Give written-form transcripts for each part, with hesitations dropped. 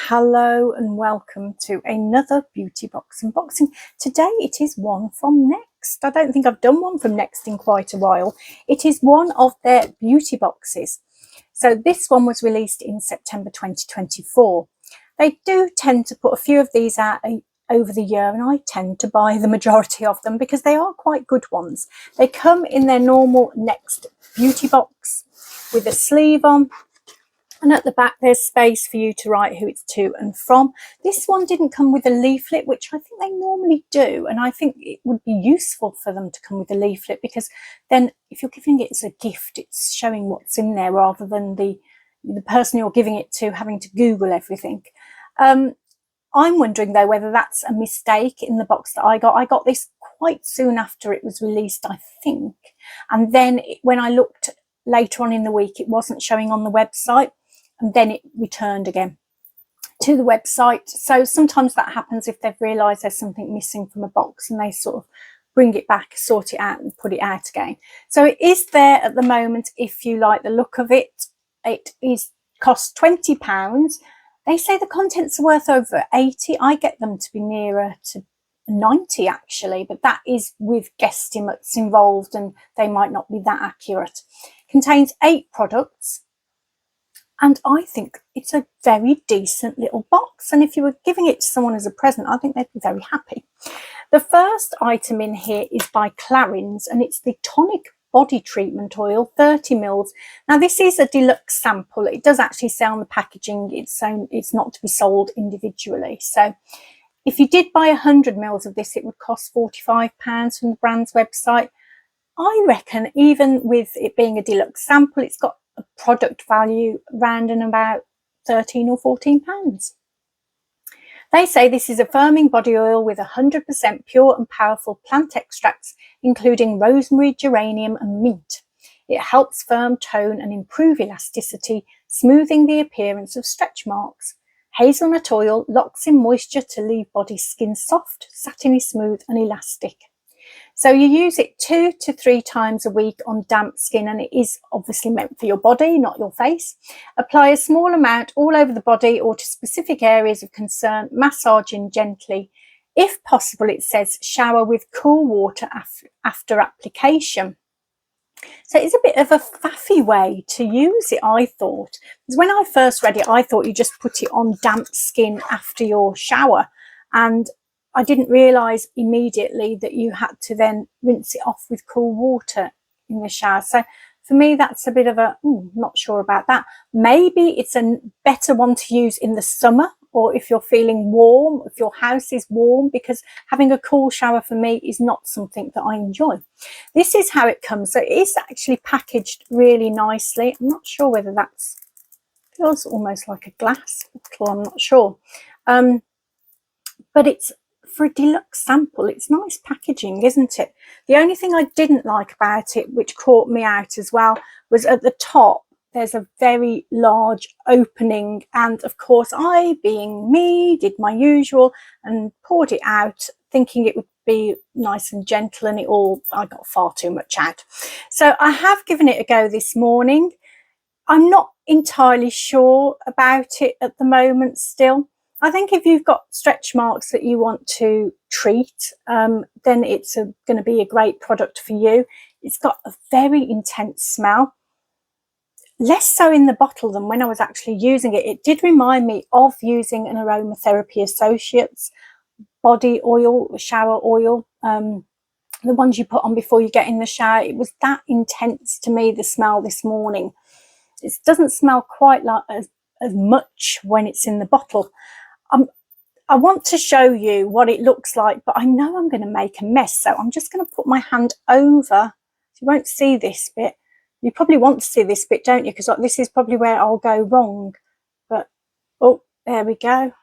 Hello and welcome to another beauty box unboxing. Today it is one from Next. I don't think I've done one from Next in quite a while. It is one of their beauty boxes. So this one was released in September 2024. They do tend to put a few of these out over the year, and I tend to buy the majority of them because they are quite good ones. They come in their normal Next beauty box with a sleeve on. And at the back, there's space for you to write who it's to and from. This one didn't come with a leaflet, which I think they normally do. And I think it would be useful for them to come with a leaflet, because then if you're giving it as a gift, it's showing what's in there rather than the person you're giving it to having to Google everything. I'm wondering, though, whether that's a mistake in the box that I got. I got this quite soon after it was released, I think. And then when I looked later on in the week, it wasn't showing on the website. And then it returned again to the website. So sometimes that happens if they've realised there's something missing from a box, and they sort of bring it back, sort it out and put it out again. So it is there at the moment if you like the look of it. It costs £20. They say the contents are worth over 80. I get them to be nearer to 90 actually, but that is with guesstimates involved and they might not be that accurate. Contains 8 products. And I think it's a very decent little box. And if you were giving it to someone as a present, I think they'd be very happy. The first item in here is by Clarins, and it's the Tonic Body Treatment Oil, 30 mils. Now, this is a deluxe sample. It does actually say on the packaging it's not to be sold individually. So if you did buy 100 mils of this, it would cost £45 from the brand's website. I reckon even with it being a deluxe sample, it's got a product value round and about £13 or £14. They say this is a firming body oil with 100% pure and powerful plant extracts, including rosemary, geranium and mint. It helps firm, tone and improve elasticity, smoothing the appearance of stretch marks. Hazelnut oil locks in moisture to leave body skin soft, satiny smooth and elastic. So you use it 2 to 3 times a week on damp skin, and it is obviously meant for your body, not your face. Apply a small amount all over the body or to specific areas of concern, massaging gently. If possible, it says shower with cool water after application. So it's a bit of a faffy way to use it, I thought. Because when I first read it, I thought you just put it on damp skin after your shower, and I didn't realise immediately that you had to then rinse it off with cool water in the shower. So for me, that's a bit of a, not sure about that. Maybe it's a better one to use in the summer, or if you're feeling warm, if your house is warm, because having a cool shower for me is not something that I enjoy. This is how it comes. So it is actually packaged really nicely. I'm not sure whether that's, feels almost like a glass bottle, I'm not sure. But it's, for a deluxe sample, it's nice packaging, isn't it? The only thing I didn't like about it, which caught me out as well, was at the top there's a very large opening, and of course I, being me, did my usual and poured it out thinking it would be nice and gentle, and I got far too much out. So I have given it a go this morning. I'm not entirely sure about it at the moment still. I think if you've got stretch marks that you want to treat, then it's going to be a great product for you. It's got a very intense smell, less so in the bottle than when I was actually using it. It did remind me of using an Aromatherapy Associates body oil, shower oil, the ones you put on before you get in the shower. It was that intense to me, the smell this morning. It doesn't smell quite like as much when it's in the bottle. I want to show you what it looks like, but I know I'm going to make a mess, so I'm just going to put my hand over. You won't see this bit. You probably want to see this bit, don't you? Because this is probably where I'll go wrong. But, oh, there we go.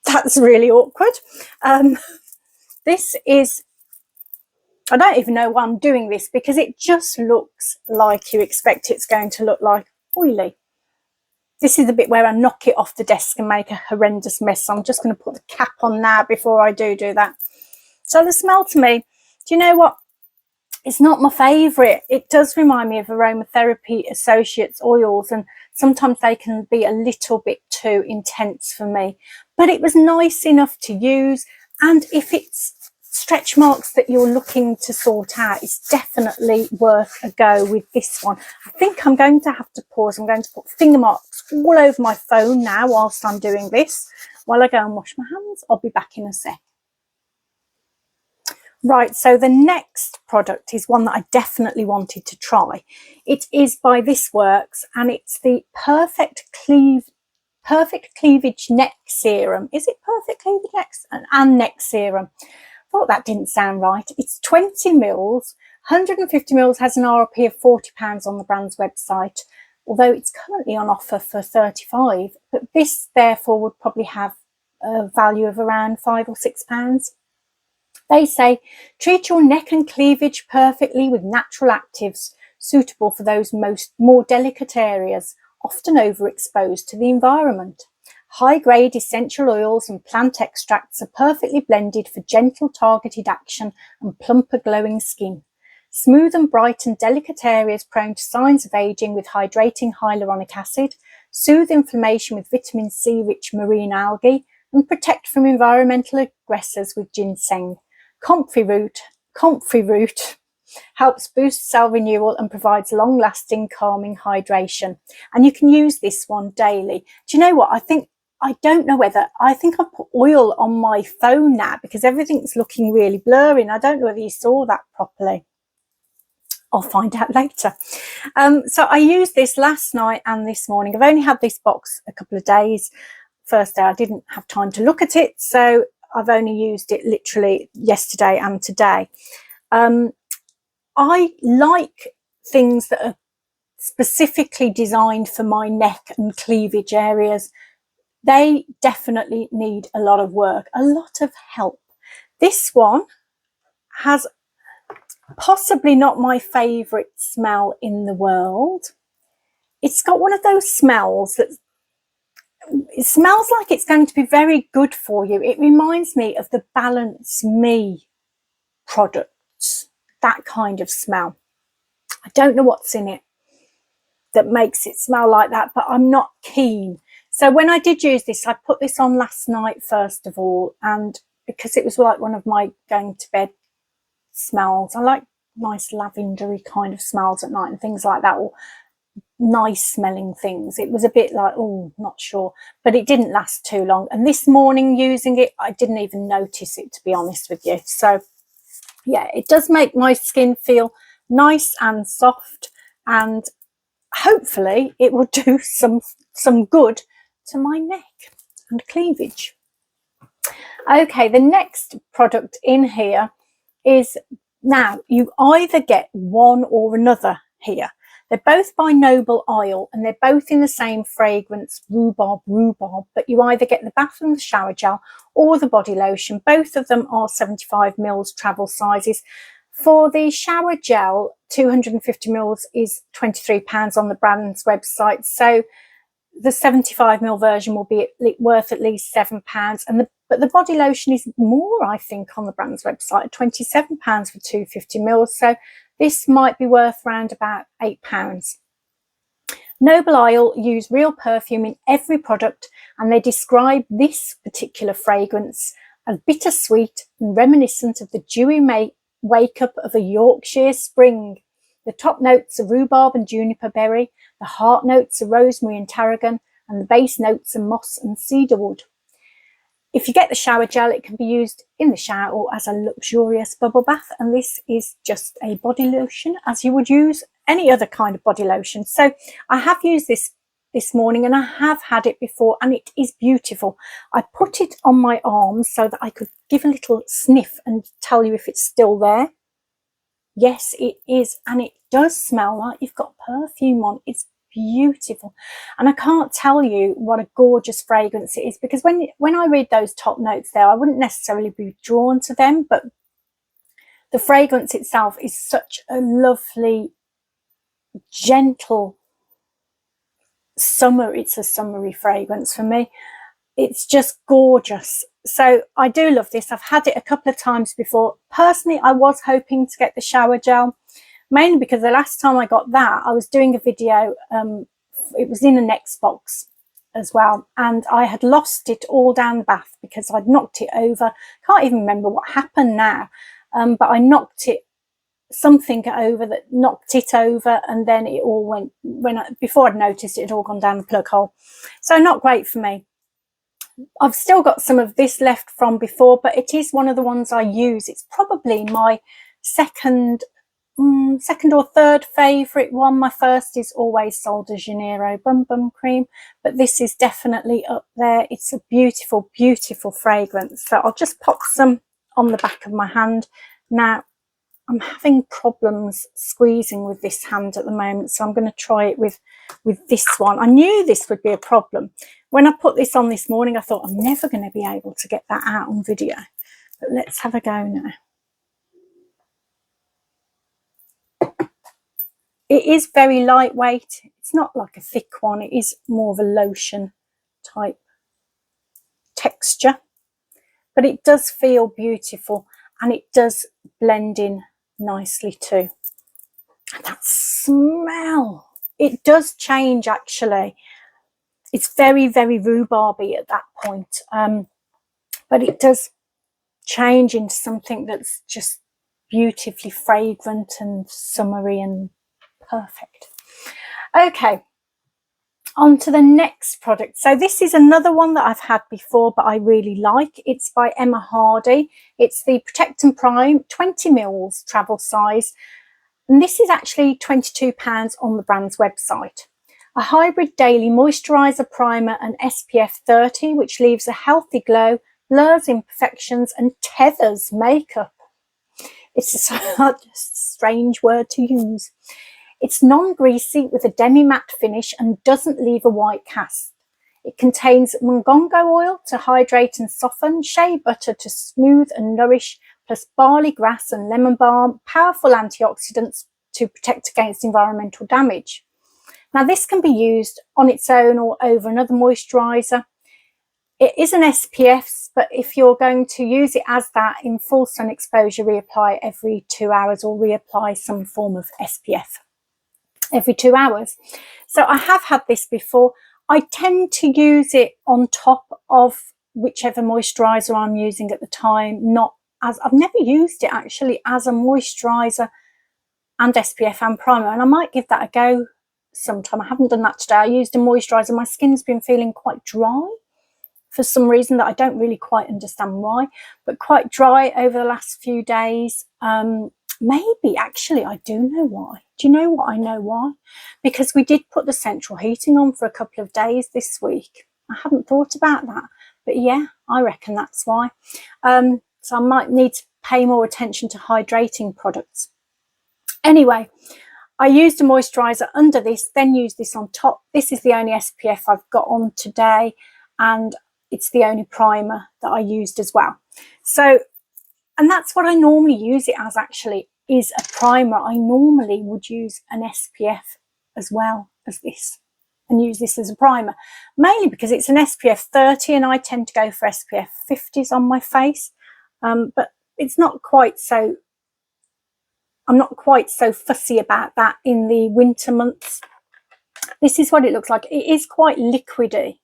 That's really awkward. This is, I don't even know why I'm doing this, because it just looks like you expect it's going to look like oily. This is the bit where I knock it off the desk and make a horrendous mess. So I'm just going to put the cap on now before I do that. So the smell to me, do you know what? It's not my favourite. It does remind me of aromatherapy associates oils, and sometimes they can be a little bit too intense for me. But it was nice enough to use, and if it's stretch marks that you're looking to sort out, it's definitely worth a go with this one. I think I'm going to have to pause. I'm going to put finger marks all over my phone now whilst I'm doing this. While I go and wash my hands, I'll be back in a sec. Right, so the next product is one that I definitely wanted to try. It is by Brushworks, and it's the Perfect Cleavage Neck Serum. Is it Perfect Cleavage Neck and Neck Serum? Thought that didn't sound right. It's 20 mils. 150 mils has an RRP of £40 on the brand's website, although it's currently on offer for £35. But this, therefore, would probably have a value of around £5 or £6. They say, treat your neck and cleavage perfectly with natural actives suitable for those more delicate areas, often overexposed to the environment. High-grade essential oils and plant extracts are perfectly blended for gentle targeted action and plumper glowing skin. Smooth and bright and delicate areas prone to signs of aging with hydrating hyaluronic acid, soothe inflammation with vitamin C-rich marine algae, and protect from environmental aggressors with ginseng. Comfrey root helps boost cell renewal and provides long-lasting calming hydration. And you can use this one daily. Do you know what? I think I've put oil on my phone now because everything's looking really blurry, and I don't know whether you saw that properly. I'll find out later. So I used this last night and this morning. I've only had this box a couple of days. First day I didn't have time to look at it, so I've only used it literally yesterday and today. I like things that are specifically designed for my neck and cleavage areas. They definitely need a lot of work, a lot of help. This one has possibly not my favourite smell in the world. It's got one of those smells that it smells like it's going to be very good for you. It reminds me of the Balance Me products, that kind of smell. I don't know what's in it that makes it smell like that, but I'm not keen. So when I did use this, I put this on last night first of all, and because it was like one of my going to bed smells, I like nice lavendery kind of smells at night and things like that, or nice smelling things. It was a bit like, oh, not sure, but it didn't last too long. And this morning using it, I didn't even notice it, to be honest with you. So yeah, it does make my skin feel nice and soft, and hopefully it will do some good to my neck and cleavage. Okay, the next product in here is, now you either get one or another here. They're both by Noble Oil, and they're both in the same fragrance, rhubarb, but you either get the bath and the shower gel or the body lotion. Both of them are 75 mils travel sizes. For the shower gel, 250 mils is £23 on the brand's website. So the 75 ml version will be worth at least £7, but the body lotion is more, I think, on the brand's website, £27 for 250 mils. So this might be worth around about £8. Noble Oil use real perfume in every product, and they describe this particular fragrance as bittersweet and reminiscent of the dewy wake up of a Yorkshire spring. The top notes are rhubarb and juniper berry, the heart notes are rosemary and tarragon, and the base notes are moss and cedarwood. If you get the shower gel, it can be used in the shower or as a luxurious bubble bath, and this is just a body lotion as you would use any other kind of body lotion. So I have used this morning, and I have had it before, and it is beautiful. I put it on my arms so that I could give a little sniff and tell you if it's still there. Yes, it is, and it does smell like you've got perfume on. It's beautiful, and I can't tell you what a gorgeous fragrance it is, because when I read those top notes there, I wouldn't necessarily be drawn to them, but the fragrance itself is such a lovely, gentle it's a summery fragrance for me. It's just gorgeous. So I do love this. I've had it a couple of times before. Personally, I was hoping to get the shower gel, mainly because the last time I got that, I was doing a video, it was in a next box as well, and I had lost it all down the bath because I'd knocked it over. Can't even remember what happened now, but I knocked it, something over that knocked it over, and then it all went, before I'd noticed it had all gone down the plug hole. So not great for me. I've still got some of this left from before, but it is one of the ones I use. It's probably my second or third favourite one. My first is always Sol de Janeiro Bum Bum Cream, but this is definitely up there. It's a beautiful, beautiful fragrance. So I'll just pop some on the back of my hand. Now, I'm having problems squeezing with this hand at the moment, so I'm going to try it with this one. I knew this would be a problem. When I put this on this morning, I thought I'm never going to be able to get that out on video. But let's have a go now. It is very lightweight. It's not like a thick one. It is more of a lotion type texture. But it does feel beautiful, and it does blend in nicely too. And that smell, it does change actually. It's very, very rhubarby at that point, but it does change into something that's just beautifully fragrant and summery and perfect. Okay, on to the next product. So this is another one that I've had before, but I really like. It's by Emma Hardy. It's the Protect and Prime 20 mils travel size, and this is actually £22 on the brand's website. A hybrid daily moisturiser, primer and SPF 30, which leaves a healthy glow, blurs imperfections and tethers makeup. It's a strange word to use. It's non-greasy with a demi-matte finish and doesn't leave a white cast. It contains mungongo oil to hydrate and soften, shea butter to smooth and nourish, plus barley grass and lemon balm, powerful antioxidants to protect against environmental damage. Now, this can be used on its own or over another moisturiser. It is an SPF, but if you're going to use it as that in full sun exposure, reapply every 2 hours, or reapply some form of SPF every 2 hours. So I have had this before. I tend to use it on top of whichever moisturiser I'm using at the time, not as, I've never used it actually as a moisturiser and SPF and primer, and I might give that a go sometime. I haven't done that today. I used a moisturiser. My skin's been feeling quite dry for some reason that I don't really quite understand why, but quite dry over the last few days. Maybe actually I do know why. Do you know what? I know why. Because we did put the central heating on for a couple of days this week. I hadn't thought about that, but yeah, I reckon that's why. So I might need to pay more attention to hydrating products. Anyway, I used a moisturiser under this, then used this on top. This is the only SPF I've got on today, and it's the only primer that I used as well. So, and that's what I normally use it as actually, is a primer. I normally would use an SPF as well as this and use this as a primer, mainly because it's an SPF 30 and I tend to go for SPF 50s on my face, but it's not quite so, I'm not quite so fussy about that in the winter months. This is what it looks like. It is quite liquidy,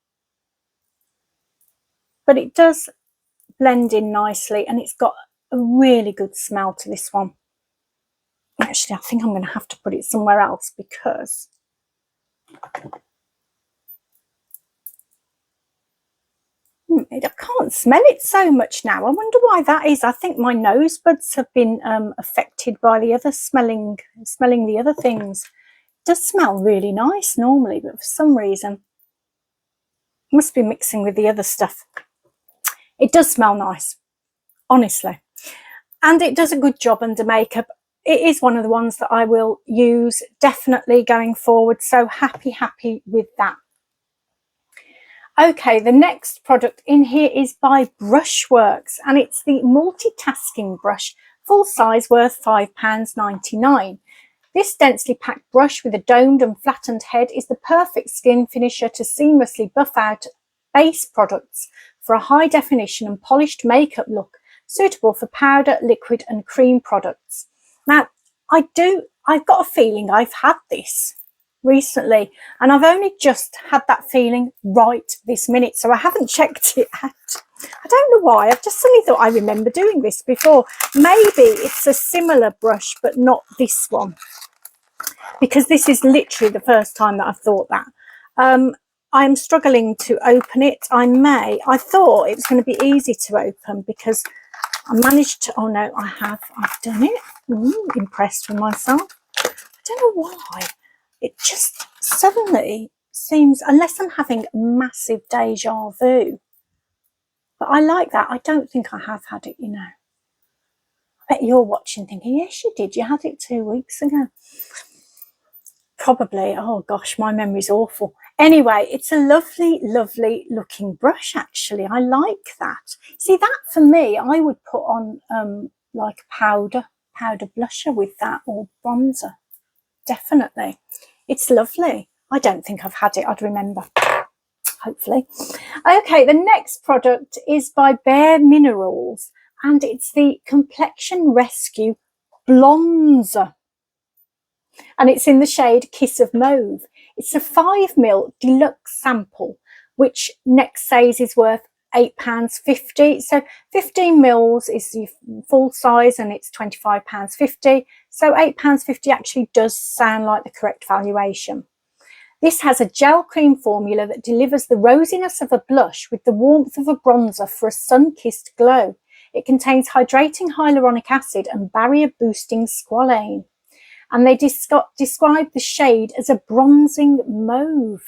but it does blend in nicely, and it's got a really good smell to this one. Actually, I think I'm going to have to put it somewhere else because I can't smell it so much now. I wonder why that is. I think my nose buds have been affected by the other smelling the other things. It does smell really nice normally, but for some reason, it must be mixing with the other stuff. It does smell nice, honestly, and it does a good job under makeup. It is one of the ones that I will use definitely going forward, so happy with that. Okay, the next product in here is by Brushworks, and it's the multitasking brush, full size, worth £5.99. This densely packed brush with a domed and flattened head is the perfect skin finisher to seamlessly buff out base products for a high definition and polished makeup look suitable for powder, liquid and cream products. Now, I've got a feeling I've had this recently, and I've only just had that feeling right this minute, so I haven't checked it out. I don't know why, I've just suddenly thought I remember doing this before. Maybe it's a similar brush but not this one, because this is literally the first time that I've thought that. I'm struggling to open it. I thought it was going to be easy to open because I managed to, oh no, I've done it. Impressed with myself. I don't know why. It just suddenly seems, unless I'm having massive deja vu. But I like that. I don't think I have had it, you know. I bet you're watching thinking, yes, you did. You had it 2 weeks ago. Probably. Oh gosh, my memory's awful. Anyway, it's a lovely, lovely looking brush, actually. I like that. See, that for me, I would put on like powder blusher with that, or bronzer. Definitely. It's lovely. I don't think I've had it. I'd remember. Hopefully. Okay, the next product is by Bare Minerals, and it's the Complexion Rescue Bronzer. And it's in the shade Kiss of Mauve. It's a 5ml deluxe sample, which Next says is worth £8.50. So 15ml is the full size and it's £25.50. So £8.50 actually does sound like the correct valuation. This has a gel cream formula that delivers the rosiness of a blush with the warmth of a bronzer for a sun-kissed glow. It contains hydrating hyaluronic acid and barrier-boosting squalane. And they describe the shade as a bronzing mauve.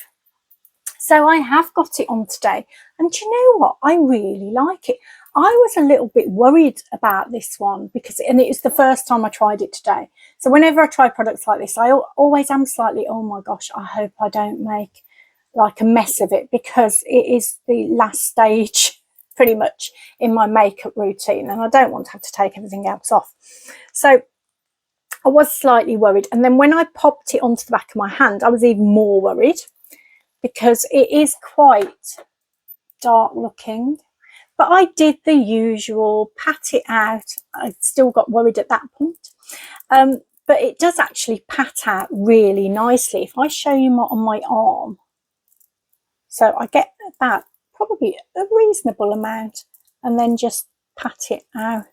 So I have got it on today. And do you know what? I really like it. I was a little bit worried about this one because it is the first time I tried it today. So whenever I try products like this, I always am slightly, oh my gosh, I hope I don't make like a mess of it, because it is the last stage pretty much in my makeup routine and I don't want to have to take everything else off. So I was slightly worried. And then when I popped it onto the back of my hand, I was even more worried because it is quite dark looking. But I did the usual, pat it out. I still got worried at that point. But it does actually pat out really nicely. If I show you on my arm, so I get about probably a reasonable amount and then just pat it out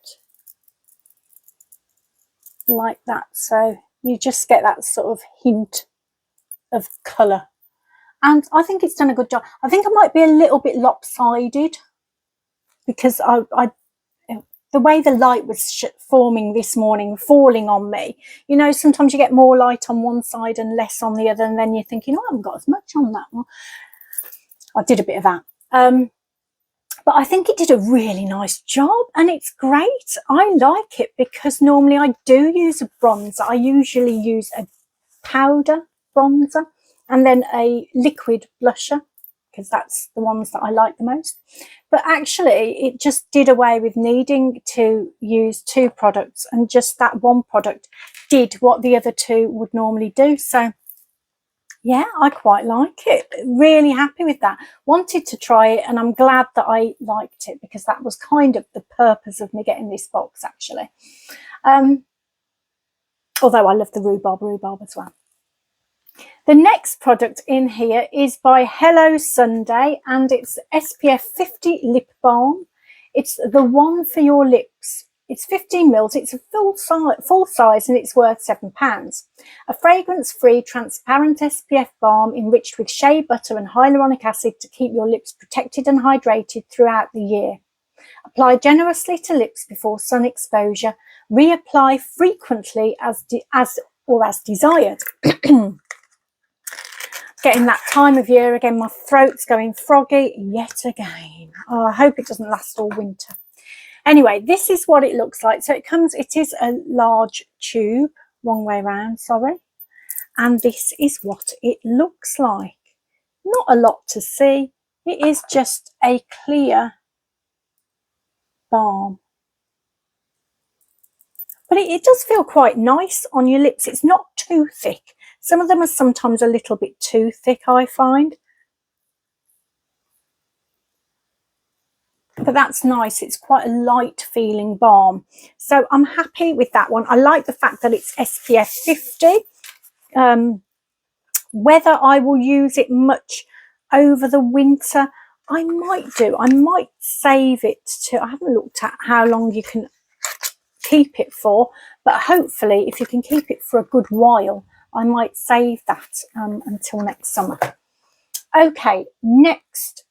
like that. So you just get that sort of hint of colour. And I think it's done a good job. I think I might be a little bit lopsided because the way the light was forming this morning, falling on me, you know, sometimes you get more light on one side and less on the other, and then you're thinking, oh, I haven't got as much on that one. I did a bit of that. But I think it did a really nice job and it's great. I like it because normally I do use a bronzer. I usually use a powder bronzer and then a liquid blusher, because that's the ones that I like the most. But actually it just did away with needing to use two products, and just that one product did what the other two would normally do. So yeah, I quite like it. Really happy with that. Wanted to try it and I'm glad that I liked it, because that was kind of the purpose of me getting this box actually. Although I love the rhubarb as well. The next product in here is by Hello Sunday, and it's SPF 50 lip balm. It's the one for your lips. It's 15ml. It's a full size and it's worth £7. A fragrance-free transparent SPF balm enriched with shea butter and hyaluronic acid to keep your lips protected and hydrated throughout the year. Apply generously to lips before sun exposure. Reapply frequently as desired. Getting that time of year again. My throat's going froggy yet again. Oh, I hope it doesn't last all winter. Anyway, this is what it looks like. So it is a large tube, wrong way around, sorry. And this is what it looks like. Not a lot to see. It is just a clear balm. But it does feel quite nice on your lips. It's not too thick. Some of them are sometimes a little bit too thick, I find. but that's nice. It's quite a light feeling balm, so I'm happy with that one. I like the fact that it's SPF 50. Whether I will use it much over the winter, I might do. I might save it to, I haven't looked at how long you can keep it for, but hopefully if you can keep it for a good while, I might save that until next summer. Okay, next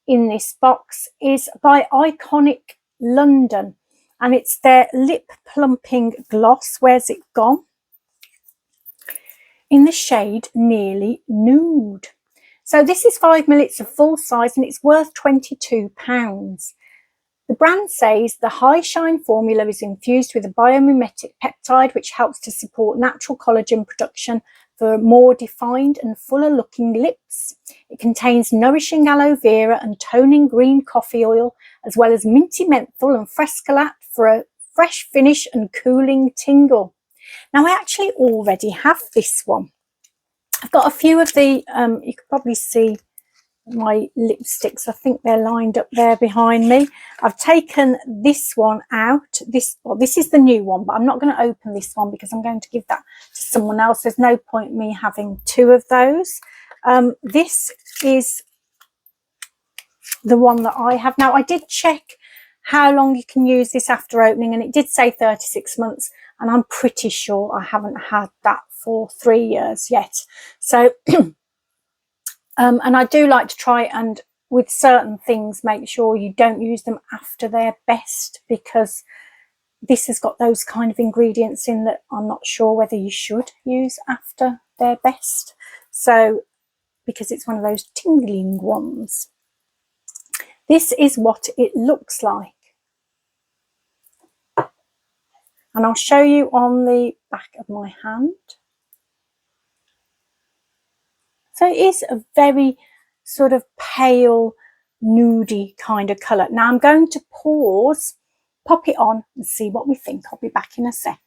in this box is by Iconic London, and it's their lip plumping gloss. Where's it gone? In the shade Nearly Nude. So this is 5ml, it's a full size, and it's worth £22. The brand says the High Shine formula is infused with a biomimetic peptide which helps to support natural collagen production for more defined and fuller looking lips. It contains nourishing aloe vera and toning green coffee oil, as well as minty menthol and frescolat for a fresh finish and cooling tingle. Now, I actually already have this one. I've got a few of the, you can probably see my lipsticks. I think they're lined up there behind me. I've taken this one out. This is the new one, but I'm not going to open this one because I'm going to give that to someone else. There's no point me having two of those. This is the one that I have now. I did check how long you can use this after opening, and it did say 36 months, and I'm pretty sure I haven't had that for 3 years yet. So and I do like to try and with certain things make sure you don't use them after their best, because this has got those kind of ingredients in that I'm not sure whether you should use after their best. So because it's one of those tingling ones. This is what it looks like. And I'll show you on the back of my hand. So it is a very sort of pale, nudie kind of colour. Now I'm going to pause, pop it on and see what we think. I'll be back in a sec.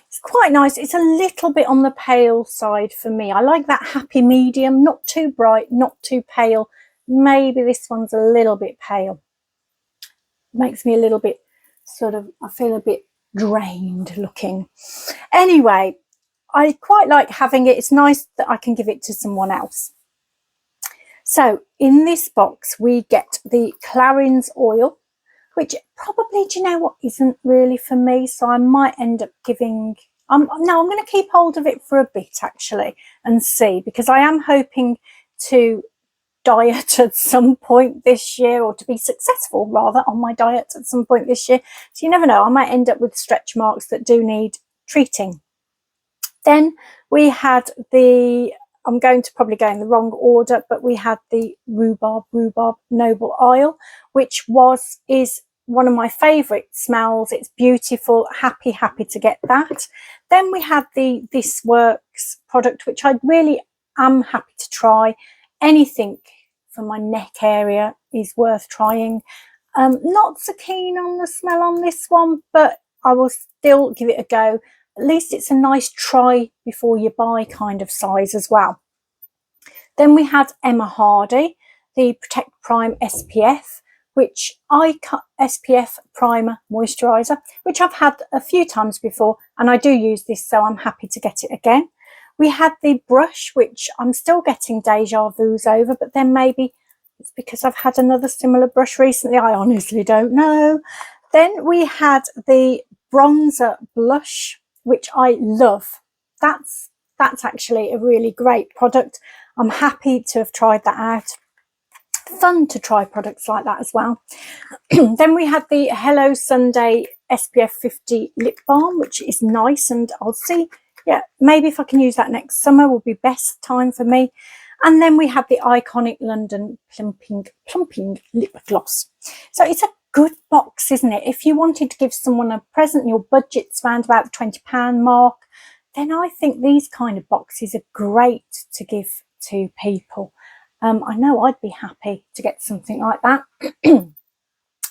It's quite nice. It's a little bit on the pale side for me. I like that happy medium, not too bright, not too pale. Maybe this one's a little bit pale. Makes me a little bit sort of, I feel a bit drained looking. Anyway, I quite like having it. It's nice that I can give it to someone else. So in this box, we get the Clarins oil, which probably, do you know what, isn't really for me. So I might end up giving, no, I'm going to keep hold of it for a bit actually and see, because I am hoping to diet at some point this year, or to be successful rather on my diet at some point this year. So you never know, I might end up with stretch marks that do need treating. Then we had the, I'm going to probably go in the wrong order, but we had the rhubarb noble oil, which is one of my favorite smells. It's beautiful. Happy to get that. Then we had the This Works product, which I really am happy to try. Anything for my neck area is worth trying. Not so keen on the smell on this one, but I will still give it a go. At least it's a nice try before you buy kind of size as well. Then we had Emma Hardy, the Protect Prime SPF, which SPF Primer Moisturiser, which I've had a few times before, and I do use this, so I'm happy to get it again. We had the brush, which I'm still getting deja vus over, but then maybe it's because I've had another similar brush recently. I honestly don't know. Then we had the bronzer blush, which I love. That's actually a really great product. I'm happy to have tried that out. Fun to try products like that as well. Then we had the Hello Sunday SPF 50 lip balm, which is nice, and I'll see, yeah, maybe if I can use that next summer will be best time for me. And then we had the Iconic London plumping lip gloss. So it's a good box, isn't it? If you wanted to give someone a present, your budget's around about the £20 mark, then I think these kind of boxes are great to give to people. I know I'd be happy to get something like that.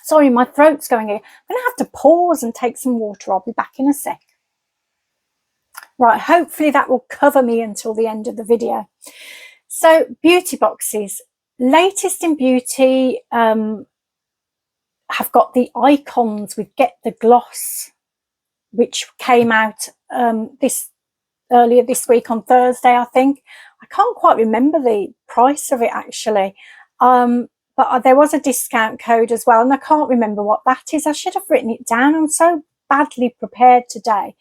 Sorry, my throat's going here. I'm going to have to pause and take some water. I'll be back in a sec. Right, hopefully that will cover me until the end of the video. So beauty boxes, Latest in Beauty have got the icons with Get the Gloss, which came out earlier this week on Thursday, I think. I can't quite remember the price of it actually, but there was a discount code as well, and I can't remember what that is. I should have written it down. I'm so badly prepared today.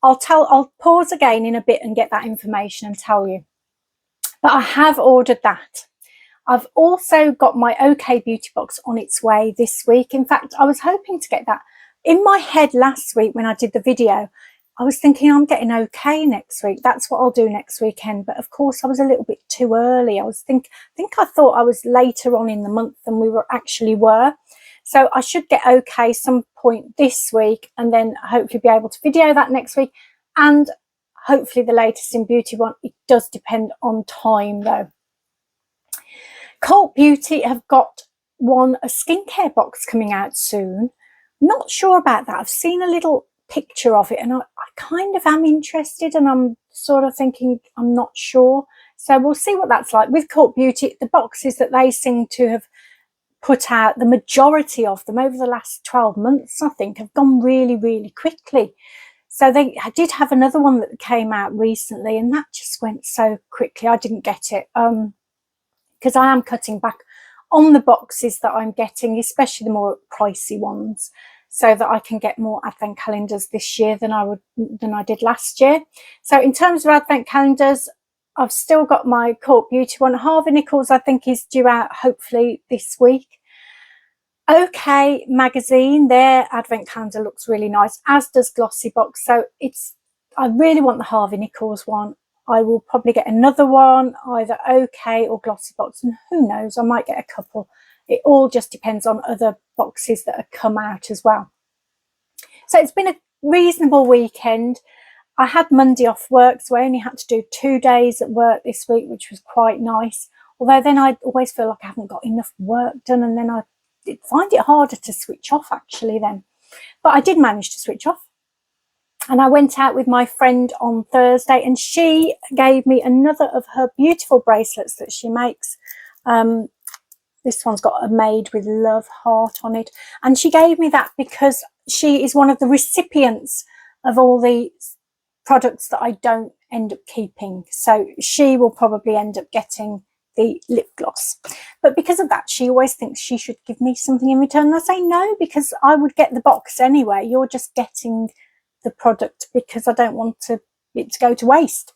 I'll pause again in a bit and get that information and tell you. But I have ordered that. I've also got my OK Beauty box on its way this week. In fact, I was hoping to get that. In my head last week when I did the video, I was thinking I'm getting OK next week. That's what I'll do next weekend. But of course, I was a little bit too early. I thought I was later on in the month than we actually were. So I should get OK some point this week, and then hopefully be able to video that next week. And hopefully the latest in Beauty one. It does depend on time though. Cult Beauty have got a skincare box coming out soon. Not sure about that. I've seen a little picture of it, and I kind of am interested, and I'm sort of thinking I'm not sure. So we'll see what that's like. With Cult Beauty, the boxes that they seem to have put out, the majority of them over the last 12 months, I think, have gone really, really quickly. So I did have another one that came out recently, and that just went so quickly. I didn't get it because I am cutting back on the boxes that I'm getting, especially the more pricey ones, so that I can get more advent calendars this year than I did last year. So in terms of advent calendars, I've still got my Cult Beauty one. Harvey Nichols, I think, is due out hopefully this week. OK Magazine, their advent calendar looks really nice, as does Glossy Box. So I really want the Harvey Nichols one. I will probably get another one, either OK or Glossy Box, and who knows, I might get a couple. It all just depends on other boxes that have come out as well. So it's been a reasonable weekend. I had Monday off work, so I only had to do 2 days at work this week, which was quite nice. Although then I always feel like I haven't got enough work done, and then I find it harder to switch off actually then. But I did manage to switch off. And I went out with my friend on Thursday, and she gave me another of her beautiful bracelets that she makes. This one's got a Made with Love heart on it. And she gave me that because she is one of the recipients of all the products that I don't end up keeping. So she will probably end up getting the lip gloss. But because of that, she always thinks she should give me something in return. And I say no, because I would get the box anyway. You're just getting the product because I don't want it to go to waste.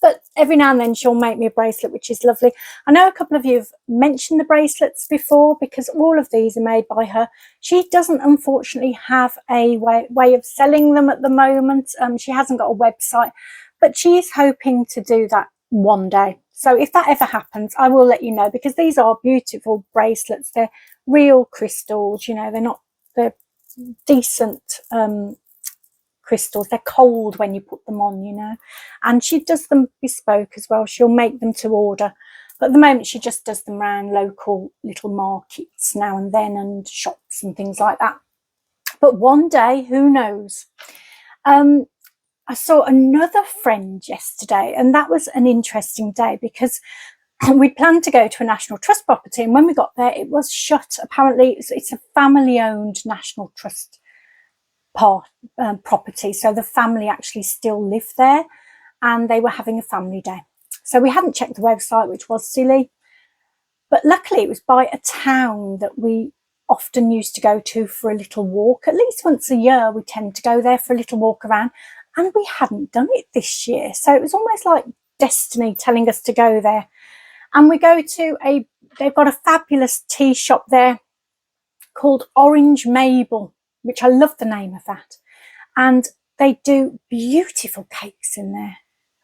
But every now and then she'll make me a bracelet, which is lovely. I know a couple of you have mentioned the bracelets before, because all of these are made by her. She doesn't unfortunately have a way of selling them at the moment. She hasn't got a website, but she is hoping to do that one day. So if that ever happens, I will let you know, because these are beautiful bracelets. They're real crystals, you know, they're decent crystals. They're cold when you put them on, you know. And she does them bespoke as well. She'll make them to order, but at the moment she just does them around local little markets now and then, and shops and things like that. But one day, who knows. I saw another friend yesterday, and that was an interesting day, because we planned to go to a National Trust property, and when we got there it was shut. Apparently it's a family owned National Trust property, so the family actually still live there, and they were having a family day. So we hadn't checked the website, which was silly, but luckily it was by a town that we often used to go to for a little walk. At least once a year we tend to go there for a little walk around, and we hadn't done it this year, so it was almost like destiny telling us to go there. And we go to they've got a fabulous tea shop there called Orange Mabel, which I love the name of that. And they do beautiful cakes in there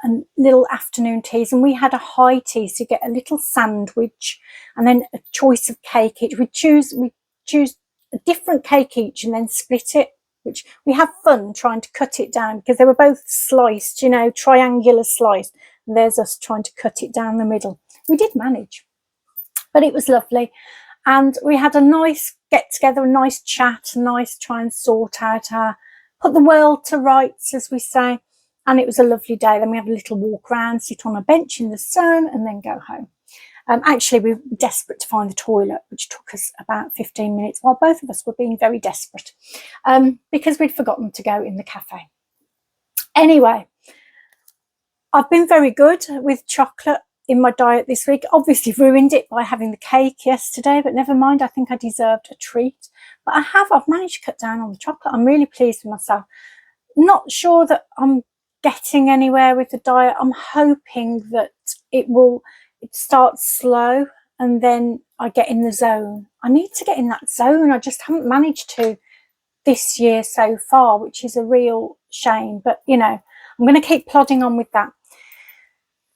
and little afternoon teas. And we had a high tea, so you get a little sandwich and then a choice of cake each. We choose a different cake each and then split it, which we have fun trying to cut it down, because they were both sliced, you know, triangular sliced. And there's us trying to cut it down the middle. We did manage, but it was lovely. And we had a nice get together, a nice chat, a nice try and sort out put the world to rights, as we say. And it was a lovely day. Then we had a little walk around, sit on a bench in the sun, and then go home. Actually, we were desperate to find the toilet, which took us about 15 minutes, while both of us were being very desperate, because we'd forgotten to go in the cafe. Anyway, I've been very good with chocolate in my diet this week. Obviously ruined it by having the cake yesterday, but never mind, I think I deserved a treat. But I've managed to cut down on the chocolate. I'm really pleased with myself. Not sure that I'm getting anywhere with the diet. I'm hoping that it starts slow and then I get in the zone. I need to get in that zone. I just haven't managed to this year so far, which is a real shame. But, you know, I'm going to keep plodding on with that.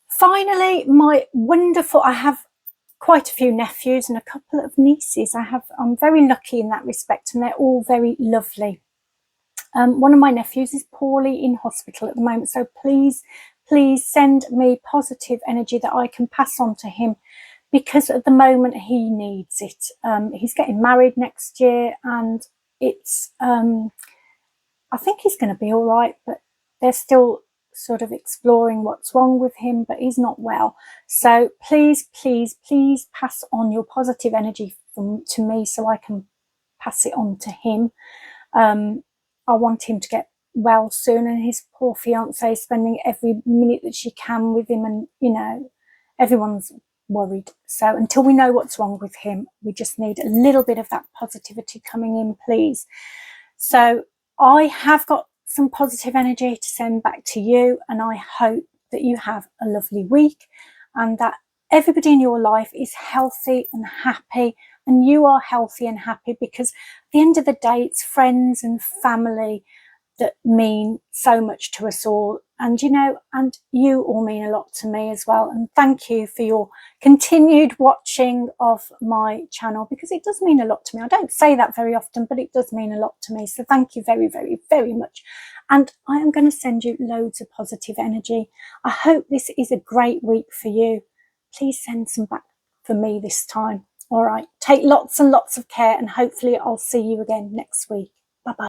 Finally, I have quite a few nephews and a couple of nieces. I'm very lucky in that respect, and they're all very lovely. One of my nephews is poorly in hospital at the moment, so please send me positive energy that I can pass on to him, because at the moment he needs it. He's getting married next year, and it's I think he's going to be all right, but they're still sort of exploring what's wrong with him, but he's not well. So please pass on your positive energy to me so I can pass it on to him. I want him to get well soon, and his poor fiance is spending every minute that she can with him, and you know, everyone's worried. So until we know what's wrong with him, we just need a little bit of that positivity coming in, please. So I have got some positive energy to send back to you, and I hope that you have a lovely week and that everybody in your life is healthy and happy, and you are healthy and happy, because at the end of the day, it's friends and family that mean so much to us all. And you know, and you all mean a lot to me as well. And thank you for your continued watching of my channel, because it does mean a lot to me. I don't say that very often, but it does mean a lot to me. So thank you very much. And I am going to send you loads of positive energy. I hope this is a great week for you. Please send some back for me this time. All right, take lots and lots of care, and hopefully I'll see you again next week. Bye bye.